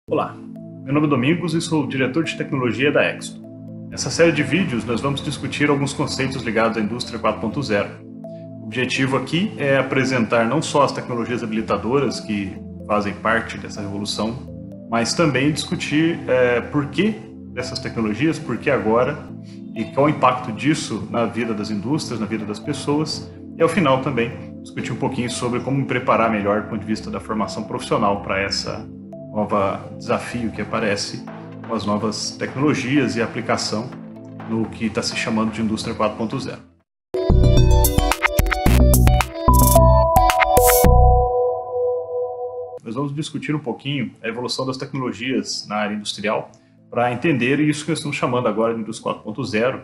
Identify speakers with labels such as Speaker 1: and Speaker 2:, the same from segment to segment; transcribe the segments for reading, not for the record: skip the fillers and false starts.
Speaker 1: Olá, meu nome é Domingos e sou o diretor de tecnologia da Exto. Nessa série de vídeos nós vamos discutir alguns conceitos ligados à indústria 4.0. O objetivo aqui é apresentar não só as tecnologias habilitadoras que fazem parte dessa revolução, mas também discutir por que dessas tecnologias, por que agora e qual o impacto disso na vida das indústrias, na vida das pessoas, e ao final também discutir um pouquinho sobre como me preparar melhor do ponto de vista da formação profissional para essa nova desafio que aparece com as novas tecnologias e aplicação no que está se chamando de indústria 4.0. Nós vamos discutir um pouquinho a evolução das tecnologias na área industrial para entender isso que nós estamos chamando agora de indústria 4.0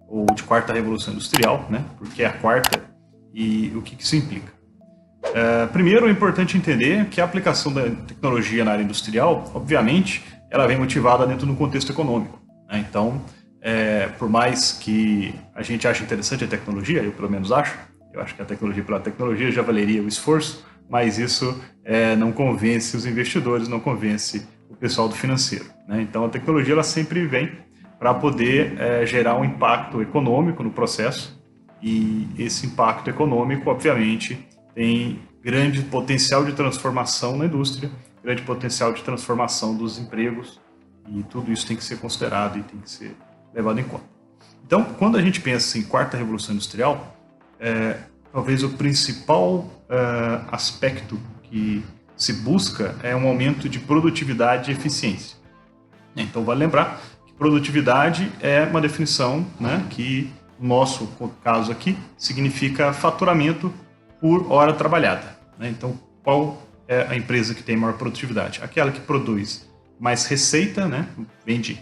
Speaker 1: ou de quarta revolução industrial, né? Porque é a quarta e o que isso implica. Primeiro, é importante entender que a aplicação da tecnologia na área industrial, obviamente, ela vem motivada dentro de um contexto econômico, né? Então, por mais que a gente ache interessante a tecnologia, eu pelo menos acho, eu acho que a tecnologia pela tecnologia já valeria o esforço, mas isso não convence os investidores, não convence o pessoal do financeiro, né? Então, a tecnologia ela sempre vem para poder gerar um impacto econômico no processo, e esse impacto econômico, obviamente, tem grande potencial de transformação na indústria, grande potencial de transformação dos empregos, e tudo isso tem que ser considerado e tem que ser levado em conta. Então, quando a gente pensa em quarta revolução industrial, talvez o principal aspecto que se busca é um aumento de produtividade e eficiência. Então, vale lembrar que produtividade é uma definição, né, que no nosso caso aqui significa faturamento por hora trabalhada, né? Então, qual é a empresa que tem maior produtividade? Aquela que produz mais receita, né? Vende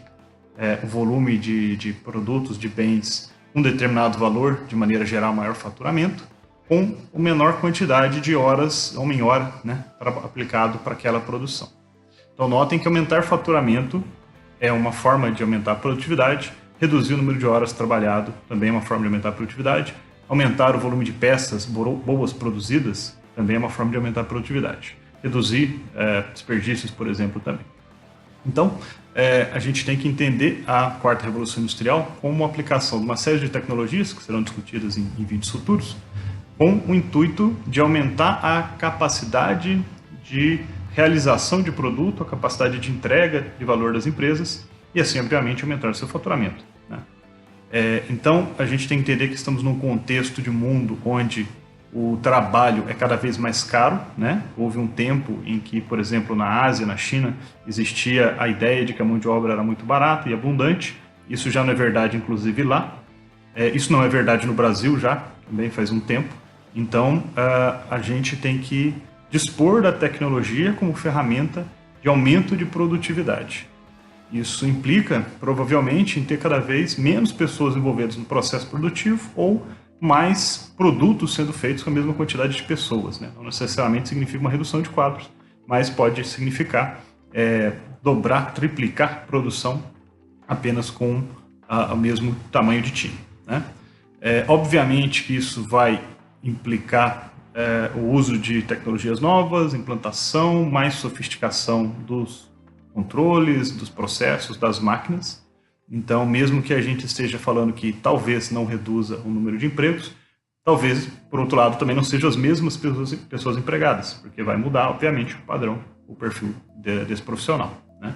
Speaker 1: o volume de produtos, de bens, um determinado valor, de maneira geral, maior faturamento, com a menor quantidade de horas, homem-hora, né? Aplicado para aquela produção. Então, notem que aumentar faturamento é uma forma de aumentar a produtividade, reduzir o número de horas trabalhado também é uma forma de aumentar a produtividade, aumentar o volume de peças boas produzidas também é uma forma de aumentar a produtividade. Reduzir desperdícios, por exemplo, também. Então, a gente tem que entender a quarta revolução industrial como uma aplicação de uma série de tecnologias que serão discutidas em vídeos futuros, com o intuito de aumentar a capacidade de realização de produto, a capacidade de entrega de valor das empresas e, assim, obviamente, aumentar o seu faturamento, né? Então, a gente tem que entender que estamos num contexto de mundo onde o trabalho é cada vez mais caro, né? Houve um tempo em que, por exemplo, na Ásia, na China, existia a ideia de que a mão de obra era muito barata e abundante. Isso já não é verdade, inclusive, lá. Isso não é verdade no Brasil já, também faz um tempo. Então, a gente tem que dispor da tecnologia como ferramenta de aumento de produtividade. Isso implica, provavelmente, em ter cada vez menos pessoas envolvidas no processo produtivo ou mais produtos sendo feitos com a mesma quantidade de pessoas, né? Não necessariamente significa uma redução de quadros, mas pode significar dobrar, triplicar a produção apenas com o mesmo tamanho de time, né? Obviamente que isso vai implicar o uso de tecnologias novas, implantação, mais sofisticação dos controles, dos processos, das máquinas. Então, mesmo que a gente esteja falando que talvez não reduza o número de empregos, talvez, por outro lado, também não sejam as mesmas pessoas empregadas, porque vai mudar, obviamente, o padrão, o perfil desse profissional, né?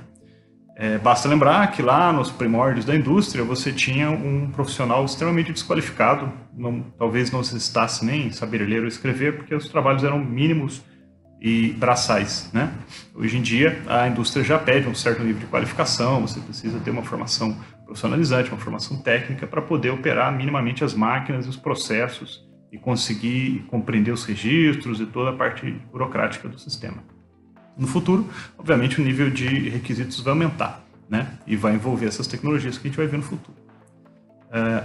Speaker 1: Basta lembrar que lá nos primórdios da indústria você tinha um profissional extremamente desqualificado, talvez não necessitasse nem saber ler ou escrever, porque os trabalhos eram mínimos e braçais, né? Hoje em dia, a indústria já pede um certo nível de qualificação, você precisa ter uma formação profissionalizante, uma formação técnica para poder operar minimamente as máquinas e os processos e conseguir compreender os registros e toda a parte burocrática do sistema. No futuro, obviamente, o nível de requisitos vai aumentar, né? E vai envolver essas tecnologias que a gente vai ver no futuro.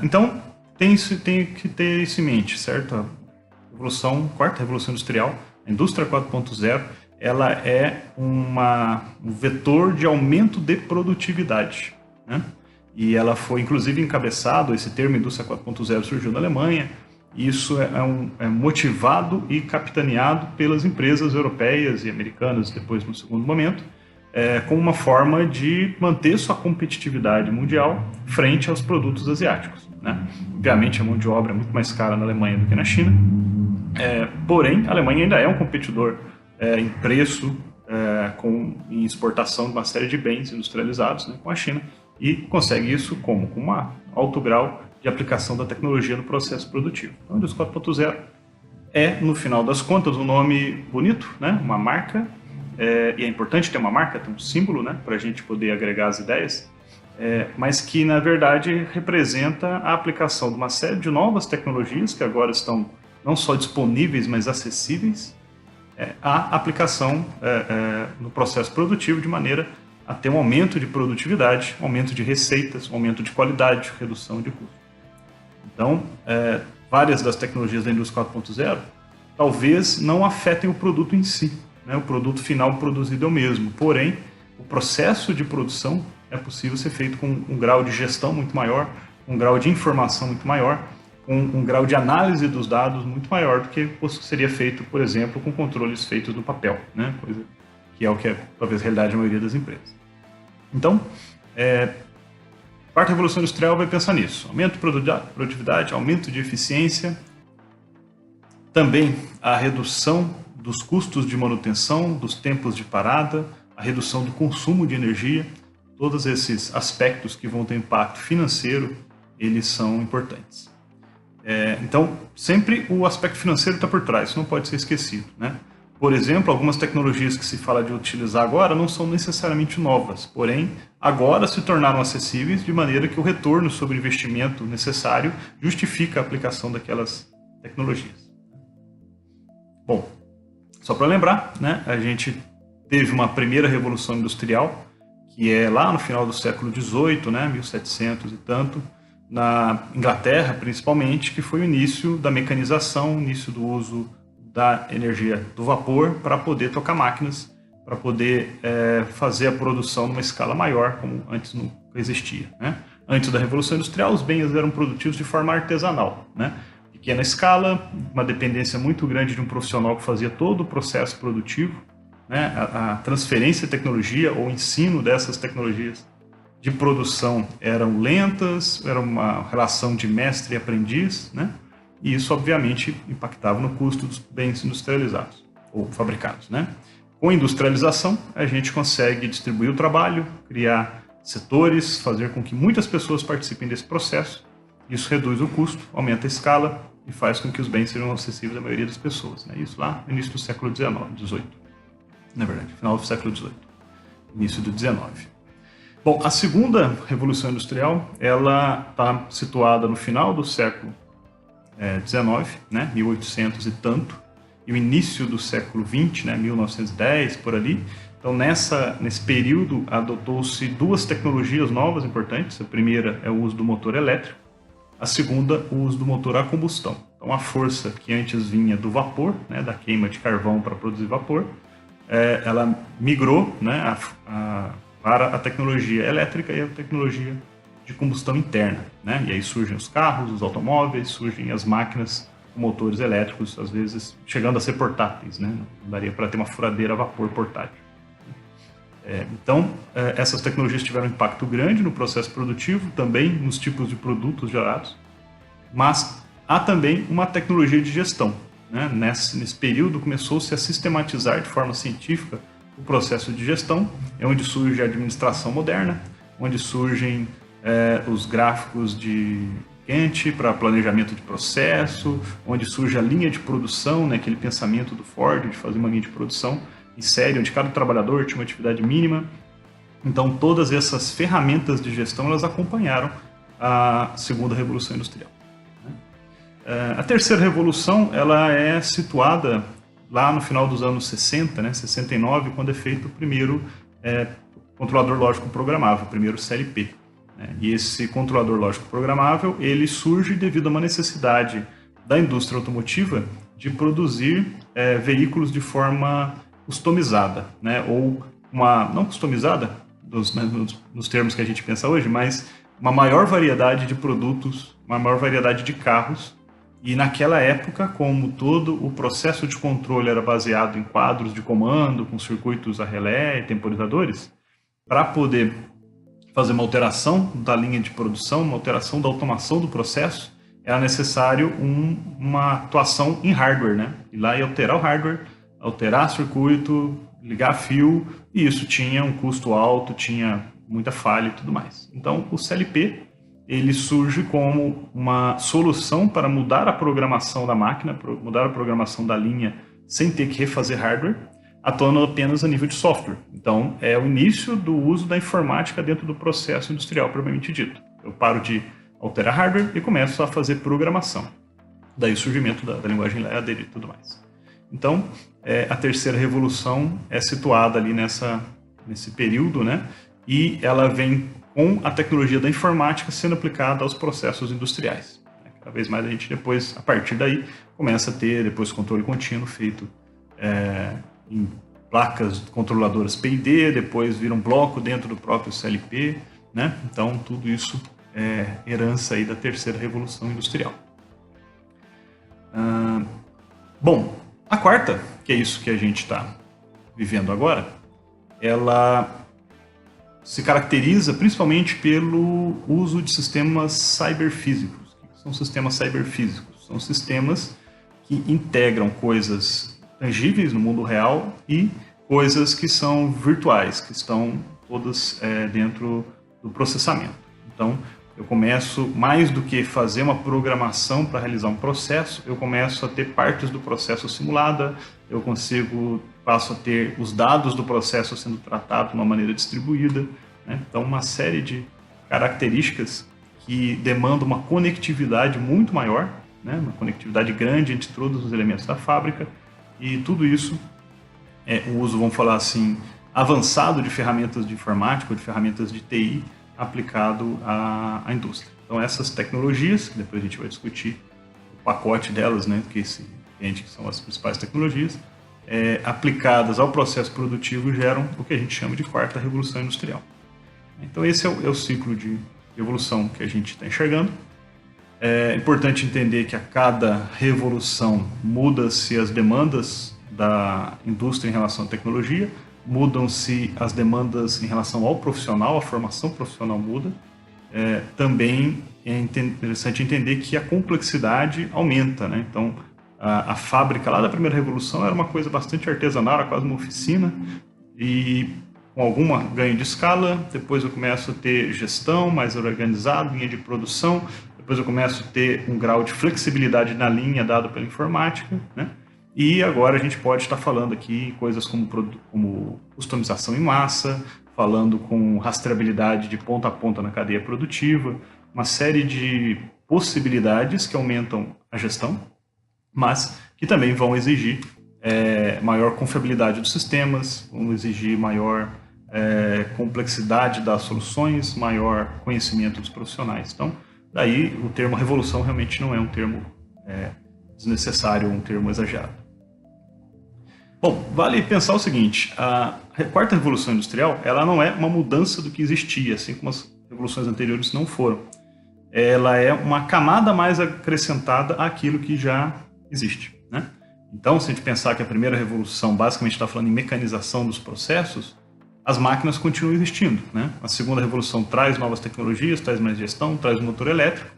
Speaker 1: Então, tem que ter isso em mente, certo? A quarta revolução industrial, a indústria 4.0, ela é um vetor de aumento de produtividade, né? E ela foi, inclusive, encabeçado, esse termo indústria 4.0 surgiu na Alemanha. Isso é motivado e capitaneado pelas empresas europeias e americanas, depois, no segundo momento, como uma forma de manter sua competitividade mundial frente aos produtos asiáticos, né? Obviamente, a mão de obra é muito mais cara na Alemanha do que na China, porém, a Alemanha ainda é um competidor em preço, em exportação de uma série de bens industrializados, né, com a China, e consegue isso como? Com um alto grau de aplicação da tecnologia no processo produtivo. Então, a Indústria 4.0 no final das contas, um nome bonito, né, uma marca, e é importante ter uma marca, ter um símbolo, né, para a gente poder agregar as ideias, mas que, na verdade, representa a aplicação de uma série de novas tecnologias que agora estão não só disponíveis, mas acessíveis, a aplicação no processo produtivo de maneira a ter um aumento de produtividade, um aumento de receitas, um aumento de qualidade, redução de custos. Então, várias das tecnologias da indústria 4.0 talvez não afetem o produto em si, né? O produto final produzido é o mesmo, porém, o processo de produção é possível ser feito com um grau de gestão muito maior, um grau de informação muito maior, um grau de análise dos dados muito maior do que seria feito, por exemplo, com controles feitos no papel, né? Coisa que é o que é talvez a realidade da maioria das empresas. Então, a quarta revolução industrial vai pensar nisso: aumento de produtividade, aumento de eficiência, também a redução dos custos de manutenção, dos tempos de parada, a redução do consumo de energia. Todos esses aspectos que vão ter impacto financeiro, eles são importantes. Então, sempre o aspecto financeiro está por trás, isso não pode ser esquecido, né? Por exemplo, algumas tecnologias que se fala de utilizar agora não são necessariamente novas, porém, agora se tornaram acessíveis de maneira que o retorno sobre o investimento necessário justifica a aplicação daquelas tecnologias. Bom, só para lembrar, né, a gente teve uma primeira revolução industrial, que é lá no final do século XVIII, né, 1700 e tanto, na Inglaterra principalmente, que foi o início da mecanização, o início do uso da energia do vapor para poder tocar máquinas, para poder fazer a produção numa escala maior, como antes não existia, né? Antes da Revolução Industrial, os bens eram produzidos de forma artesanal, né? Pequena escala, uma dependência muito grande de um profissional que fazia todo o processo produtivo, né? A transferência de tecnologia ou ensino dessas tecnologias de produção eram lentas, era uma relação de mestre e aprendiz, né? E isso, obviamente, impactava no custo dos bens industrializados ou fabricados, né? Com a industrialização, a gente consegue distribuir o trabalho, criar setores, fazer com que muitas pessoas participem desse processo. Isso reduz o custo, aumenta a escala e faz com que os bens sejam acessíveis à maioria das pessoas, né? Isso lá no início do século XIX, XVIII, na verdade, final do século XVIII, início do XIX. Bom, a segunda revolução industrial, ela está situada no final do século XIX, né, 1800 e tanto, e o início do século XX, né, 1910, por ali. Então, nesse período, adotou-se duas tecnologias novas importantes. A primeira é o uso do motor elétrico, a segunda, o uso do motor a combustão. Então, a força que antes vinha do vapor, né, da queima de carvão para produzir vapor, ela migrou, né, para a tecnologia elétrica e a tecnologia de combustão interna, né? E aí surgem os carros, os automóveis, surgem as máquinas com motores elétricos, às vezes chegando a ser portáteis, né? Não daria para ter uma furadeira a vapor portátil. Então, essas tecnologias tiveram um impacto grande no processo produtivo, também nos tipos de produtos gerados, mas há também uma tecnologia de gestão, né? Nesse período começou-se a sistematizar de forma científica o processo de gestão, é onde surge a administração moderna, onde surgem os gráficos de Gantt para planejamento de processo, onde surge a linha de produção, né, aquele pensamento do Ford de fazer uma linha de produção em série, onde cada trabalhador tinha uma atividade mínima. Então, todas essas ferramentas de gestão, elas acompanharam a segunda revolução industrial. A terceira revolução, ela é situada lá no final dos anos 60, né, 69, quando é feito o primeiro controlador lógico programável, o primeiro CLP. Né? E esse controlador lógico programável, ele surge devido a uma necessidade da indústria automotiva de produzir veículos de forma customizada, né? Ou não customizada, nos termos que a gente pensa hoje, mas uma maior variedade de produtos, uma maior variedade de carros E naquela época, como todo o processo de controle era baseado em quadros de comando, com circuitos a relé e temporizadores, para poder fazer uma alteração da linha de produção, uma alteração da automação do processo, era necessário uma atuação em hardware, né? Ir lá e alterar o hardware, alterar circuito, ligar fio, e isso tinha um custo alto, tinha muita falha e tudo mais. Então, o CLP, ele surge como uma solução para mudar a programação da máquina, mudar a programação da linha, sem ter que refazer hardware, atuando apenas a nível de software. Então, é o início do uso da informática dentro do processo industrial, propriamente dito. Eu paro de alterar hardware e começo a fazer programação. Daí o surgimento da linguagem ladder e tudo mais. Então, a terceira revolução é situada ali nesse período, né? E ela vem com a tecnologia da informática sendo aplicada aos processos industriais. Cada vez mais a gente depois, a partir daí, começa a ter depois controle contínuo feito em placas controladoras PID, depois vira um bloco dentro do próprio CLP, né? Então, tudo isso é herança aí da terceira revolução industrial. Bom, a quarta, que é isso que a gente está vivendo agora, ela se caracteriza principalmente pelo uso de sistemas cyberfísicos. O que são sistemas cyberfísicos? São sistemas que integram coisas tangíveis no mundo real e coisas que são virtuais, que estão todas dentro do processamento. Então, eu começo, mais do que fazer uma programação para realizar um processo, eu começo a ter partes do processo simulada, eu passo a ter os dados do processo sendo tratados de uma maneira distribuída, né? Então, uma série de características que demandam uma conectividade muito maior, né? Uma conectividade grande entre todos os elementos da fábrica, e tudo isso o uso, vamos falar assim, avançado de ferramentas de informática, ou de ferramentas de TI, aplicado à indústria. Então, essas tecnologias, que depois a gente vai discutir o pacote delas, né, que são as principais tecnologias, aplicadas ao processo produtivo, geram o que a gente chama de quarta revolução industrial. Então, esse é o ciclo de evolução que a gente está enxergando. É importante entender que a cada revolução muda-se as demandas da indústria em relação à tecnologia, mudam-se as demandas em relação ao profissional, a formação profissional muda. Também é interessante entender que a complexidade aumenta, né? Então, a fábrica lá da primeira revolução era uma coisa bastante artesanal, era quase uma oficina, e com algum ganho de escala, depois eu começo a ter gestão mais organizada, linha de produção, depois eu começo a ter um grau de flexibilidade na linha dado pela informática, né? E agora a gente pode estar falando aqui coisas como customização em massa, falando com rastreabilidade de ponta a ponta na cadeia produtiva, uma série de possibilidades que aumentam a gestão, mas que também vão exigir maior confiabilidade dos sistemas, vão exigir maior complexidade das soluções, maior conhecimento dos profissionais. Então, daí o termo revolução realmente não é um termo desnecessário, um termo exagerado. Bom, vale pensar o seguinte, a quarta revolução industrial, ela não é uma mudança do que existia, assim como as revoluções anteriores não foram. Ela é uma camada mais acrescentada àquilo que já existe, né? Então, se a gente pensar que a primeira revolução basicamente está falando em mecanização dos processos, as máquinas continuam existindo, né? A segunda revolução traz novas tecnologias, traz mais gestão, traz um motor elétrico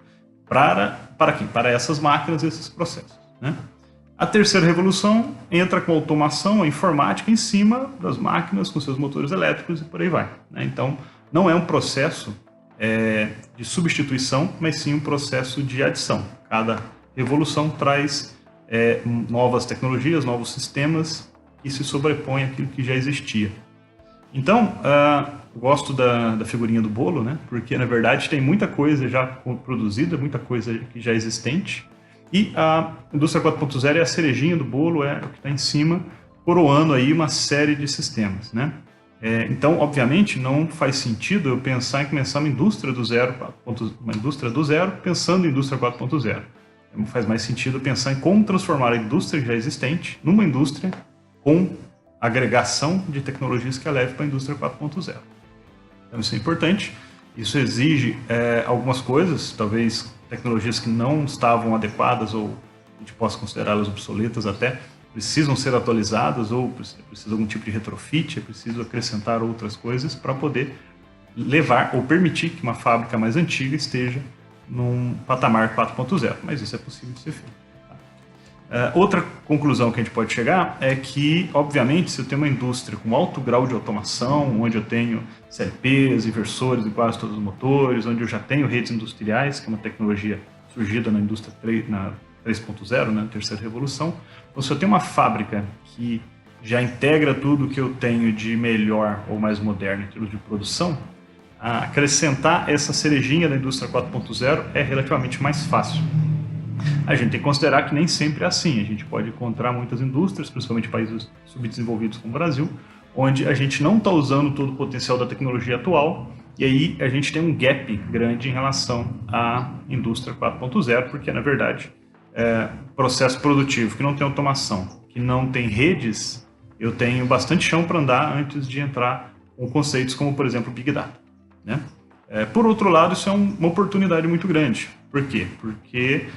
Speaker 1: para quem? Para essas máquinas e esses processos, né? A terceira revolução entra com a automação, a informática em cima das máquinas com seus motores elétricos e por aí vai, né? Então, não é um processo de substituição, mas sim um processo de adição. Cada revolução traz novas tecnologias, novos sistemas que se sobrepõem àquilo que já existia. Então, gosto da figurinha do bolo, né? Porque, na verdade, tem muita coisa já produzida, muita coisa que já é existente. E a indústria 4.0 é a cerejinha do bolo, é o que está em cima, coroando aí uma série de sistemas, né? Então, obviamente, não faz sentido eu pensar em começar uma indústria do zero pensando em indústria 4.0. Faz mais sentido pensar em como transformar a indústria já existente numa indústria com agregação de tecnologias que a leve para a indústria 4.0. Então, isso é importante. Isso exige algumas coisas, talvez tecnologias que não estavam adequadas ou a gente possa considerá-las obsoletas até, precisam ser atualizadas ou precisa de algum tipo de retrofit, é preciso acrescentar outras coisas para poder levar ou permitir que uma fábrica mais antiga esteja num patamar 4.0, mas isso é possível de ser feito. Outra conclusão que a gente pode chegar é que, obviamente, se eu tenho uma indústria com alto grau de automação, onde eu tenho CLPs, inversores em quase todos os motores, onde eu já tenho redes industriais, que é uma tecnologia surgida na indústria 3.0, né, na terceira revolução, ou se eu tenho uma fábrica que já integra tudo que eu tenho de melhor ou mais moderno em termos de produção, acrescentar essa cerejinha da indústria 4.0 é relativamente mais fácil. A gente tem que considerar que nem sempre é assim. A gente pode encontrar muitas indústrias, principalmente países subdesenvolvidos como o Brasil, onde a gente não está usando todo o potencial da tecnologia atual e aí a gente tem um gap grande em relação à indústria 4.0, porque, na verdade, processo produtivo que não tem automação, que não tem redes, eu tenho bastante chão para andar antes de entrar com conceitos como, por exemplo, Big Data, né? Por outro lado, isso é uma oportunidade muito grande. Por quê? Porque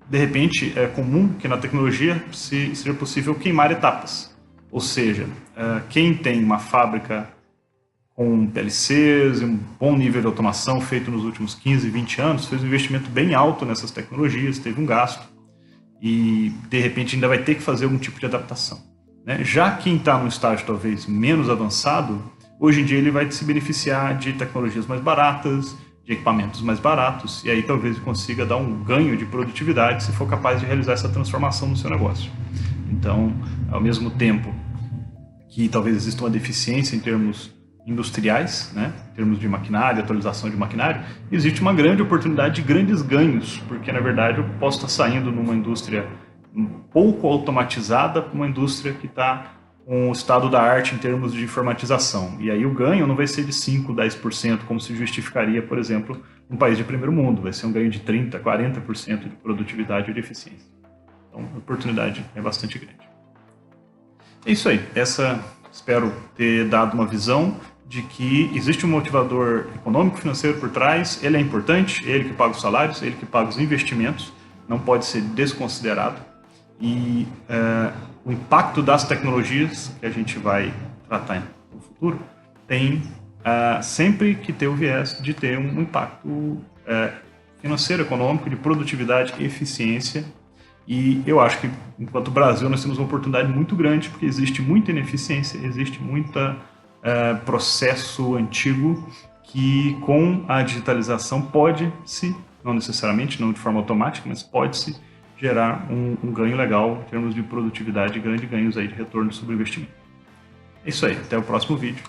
Speaker 1: de repente, é comum que na tecnologia seja possível queimar etapas. Ou seja, quem tem uma fábrica com PLCs e um bom nível de automação feito nos últimos 15, 20 anos, fez um investimento bem alto nessas tecnologias, teve um gasto e, de repente, ainda vai ter que fazer algum tipo de adaptação, né? Já quem está num estágio talvez menos avançado, hoje em dia ele vai se beneficiar de tecnologias mais baratas, de equipamentos mais baratos, e aí talvez ele consiga dar um ganho de produtividade se for capaz de realizar essa transformação no seu negócio. Então, ao mesmo tempo que talvez exista uma deficiência em termos industriais, né, em termos de maquinário, atualização de maquinário, existe uma grande oportunidade de grandes ganhos, porque na verdade eu posso estar saindo numa indústria um pouco automatizada para uma indústria que está com o estado da arte em termos de informatização. E aí o ganho não vai ser de 5%, 10%, como se justificaria, por exemplo, num país de primeiro mundo. Vai ser um ganho de 30%, 40% de produtividade e de eficiência. Então, a oportunidade é bastante grande. É isso aí. Espero ter dado uma visão de que existe um motivador econômico, financeiro por trás. Ele é importante, ele que paga os salários, ele que paga os investimentos, não pode ser desconsiderado. E o impacto das tecnologias que a gente vai tratar no futuro tem sempre que ter o viés de ter um impacto financeiro, econômico, de produtividade e eficiência. E eu acho que, enquanto Brasil, nós temos uma oportunidade muito grande, porque existe muita ineficiência, existe muito processo antigo que, com a digitalização, pode-se, não necessariamente, não de forma automática, mas pode-se gerar um ganho legal em termos de produtividade e grandes ganhos aí de retorno sobre o investimento. É isso aí, até o próximo vídeo.